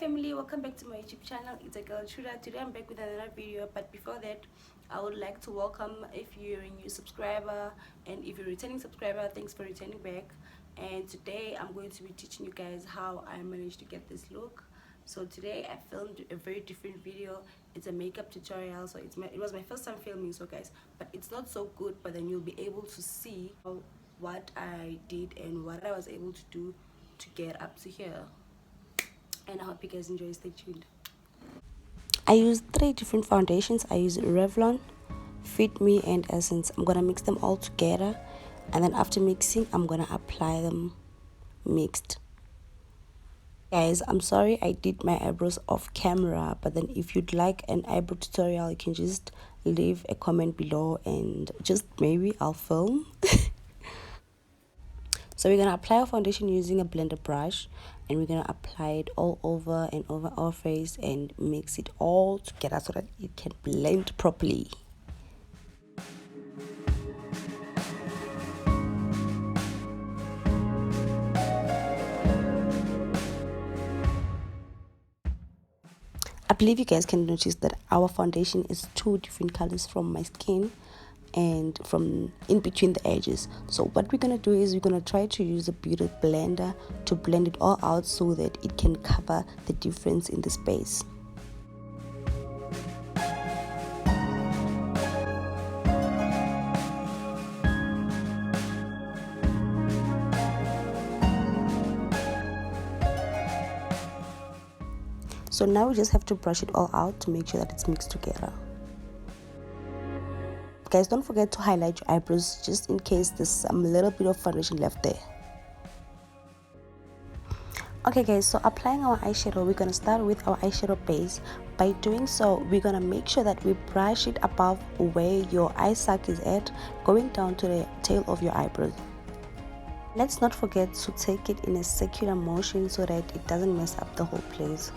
family, welcome back to my YouTube channel. It's a girl Truda. Today I'm back with another video, but before that I would like to welcome if you're a new subscriber, and if you're a returning subscriber, thanks for returning back. And today I'm going to be teaching you guys how I managed to get this look. So today I filmed a very different video. It's a makeup tutorial, so it was my first time filming, so guys, but it's not so good, but then you'll be able to see what I did and what I was able to do to get up to here. And I hope you guys enjoy. Stay tuned. I use 3 different foundations. I use Revlon, Fit Me, and Essence. I'm gonna mix them all together, and then after mixing I'm gonna apply them mixed. Guys, I'm sorry I did my eyebrows off camera, but then if you'd like an eyebrow tutorial, you can just leave a comment below and just maybe I'll film. So we're going to apply our foundation using a blender brush, and we're going to apply it all over and over our face and mix it all together so that it can blend properly. I believe you guys can notice that our foundation is 2 different colors from my skin and from in between the edges. So what we're gonna do is we're gonna try to use a beauty blender to blend it all out so that it can cover the difference in the space. So now we just have to brush it all out to make sure that it's mixed together. Guys, don't forget to highlight your eyebrows just in case there's some little bit of foundation left there. Okay guys, so applying our eyeshadow, we're gonna start with our eyeshadow base. By doing so, we're gonna make sure that we brush it above where your eye sac is at, going down to the tail of your eyebrows. Let's not forget to take it in a circular motion so that it doesn't mess up the whole place.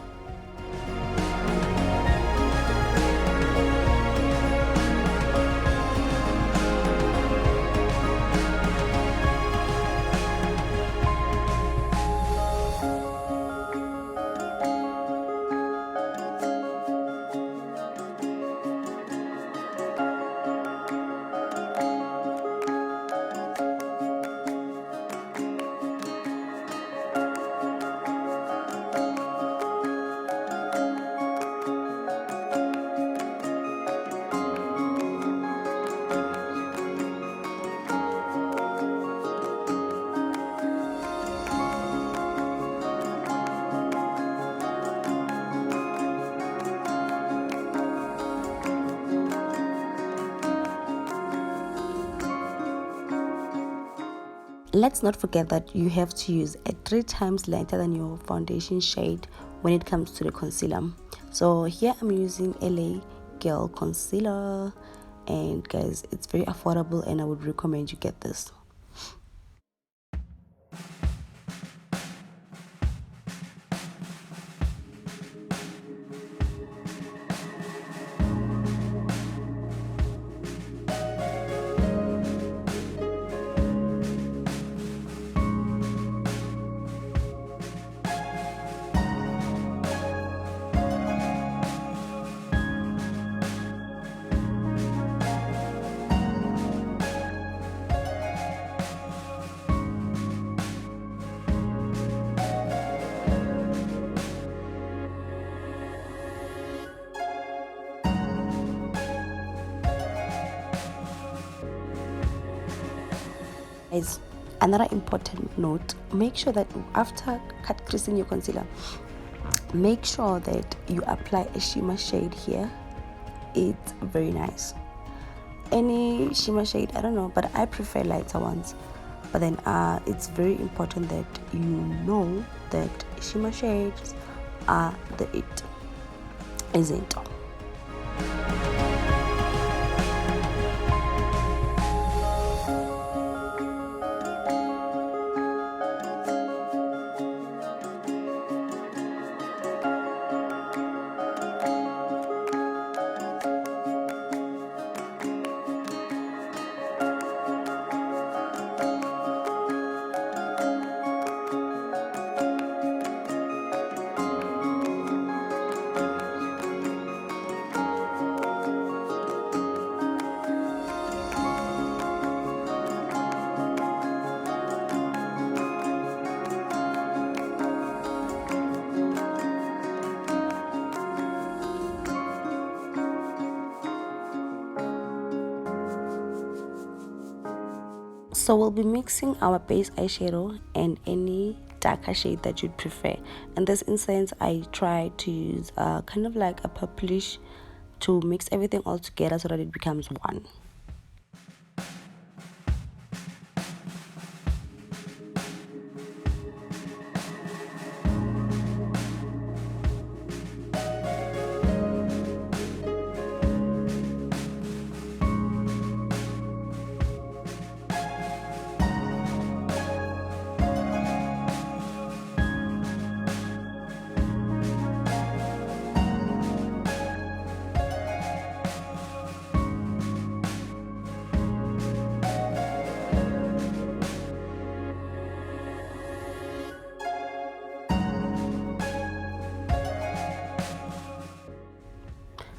Let's not forget that you have to use a 3 times lighter than your foundation shade when it comes to the concealer. So here I'm using LA Girl concealer, and guys, it's very affordable and I would recommend you get this. Guys, another important note, make sure that after cut creasing your concealer, make sure that you apply a shimmer shade here. It's very nice. Any shimmer shade, I don't know, but I prefer lighter ones. But then it's very important that you know that shimmer shades are the it, isn't? So we'll be mixing our base eyeshadow and any darker shade that you'd prefer. In this instance, I try to use kind of like a purplish to mix everything all together so that it becomes one.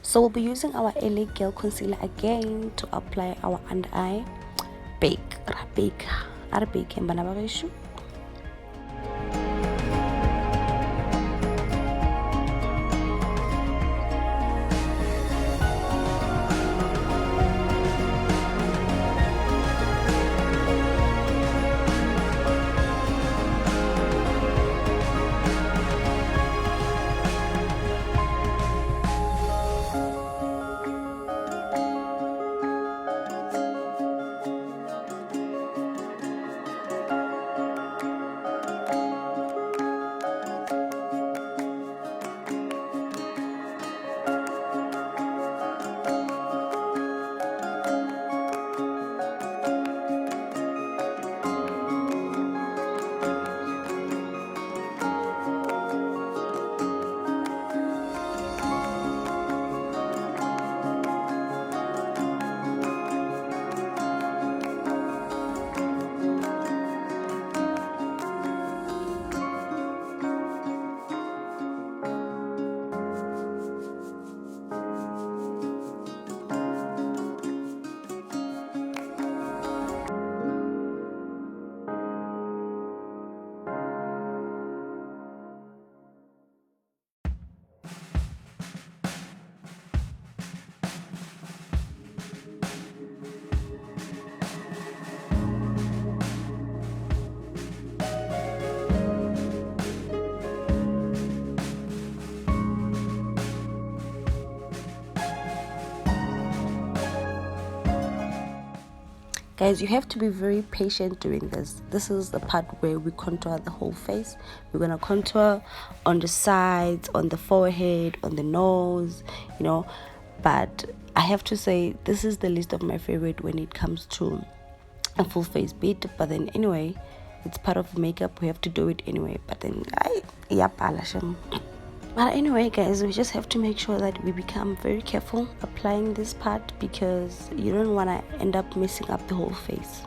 So we'll be using our LA Girl concealer again to apply our under eye. Bake. Guys, you have to be very patient doing this. This is the part where we contour the whole face. We're gonna contour on the sides, on the forehead, on the nose, you know. But I have to say, this is the least of my favorite when it comes to a full face bit. But then anyway, it's part of makeup. We have to do it anyway. But then but anyway, guys, we just have to make sure that we become very careful applying this part, because you don't want to end up messing up the whole face.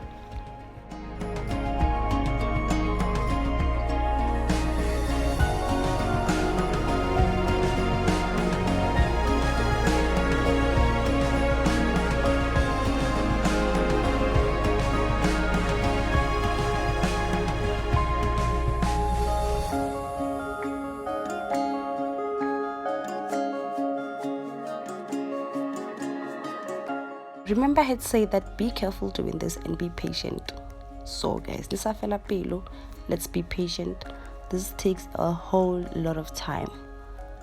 Remember, I had said that be careful doing this and be patient. So guys, let's be patient. This takes a whole lot of time.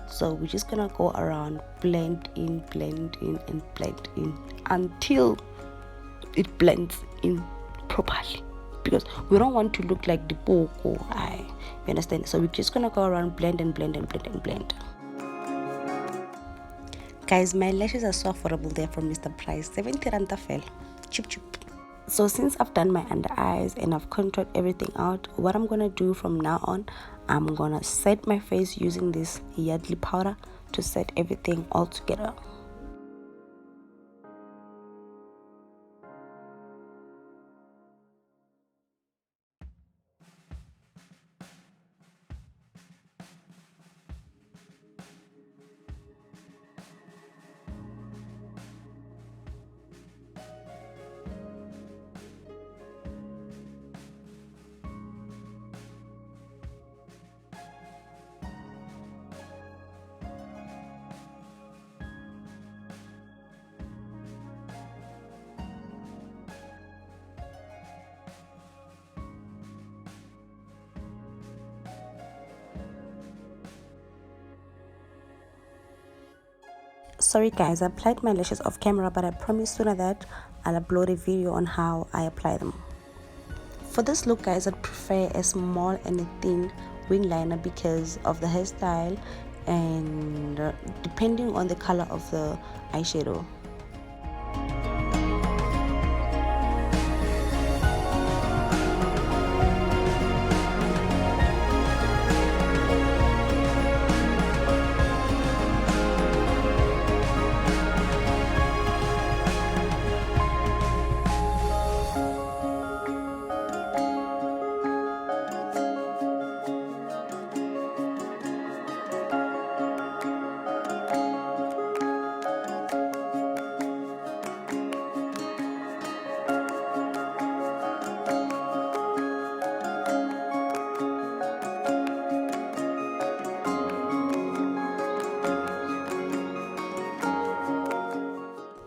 So we're just gonna go around, blend in, and blend in until it blends in properly, because we don't want to look like the boko. You understand? So we're just gonna go around, blend. Guys, my lashes are so affordable. They're from Mr. Price, 70 rand fell. Cheap. So since I've done my under eyes and I've contoured everything out, what I'm gonna do from now on, I'm gonna set my face using this Yardley powder to set everything all together. Sorry guys, I applied my lashes off camera, but I promise sooner that I'll upload a video on how I apply them. For this look guys, I'd prefer a small and a thin wing liner because of the hairstyle and depending on the color of the eyeshadow.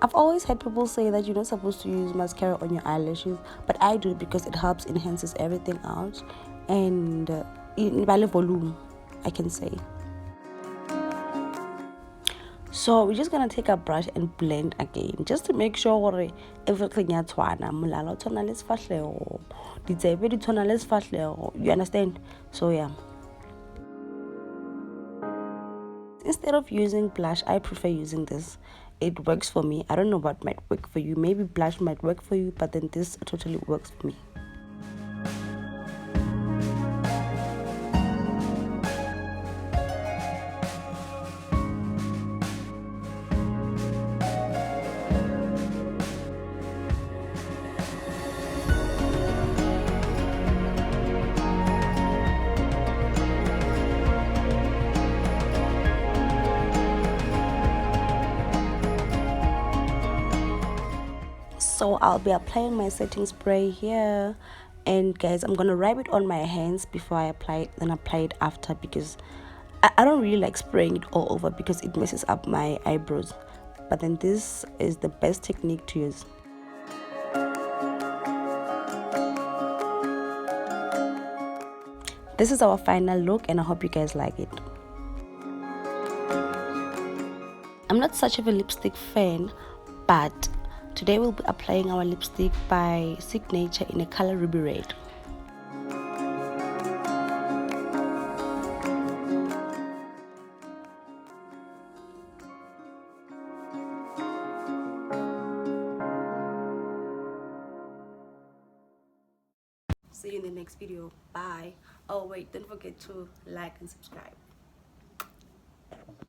I've always had people say that you're not supposed to use mascara on your eyelashes, but I do because it helps enhances everything out and in vale volume, I can say. So we're just gonna take a brush and blend again, just to make sure everything ya tshwana. Molala o tshwana le sefahlego, ditsebe di tshwana le sefahlego. You understand? So yeah. Instead of using blush, I prefer using this. It works for me. I don't know what might work for you. Maybe blush might work for you, but then this totally works for me. So I'll be applying my setting spray here, and guys, I'm gonna rub it on my hands before I apply it, then apply it after, because I don't really like spraying it all over because it messes up my eyebrows. But then this is the best technique to use. This is our final look and I hope you guys like it. I'm not such of a lipstick fan, but today we'll be applying our lipstick by Signature in a color Ruby Red. See you in the next video. Bye. Oh wait, don't forget to like and subscribe.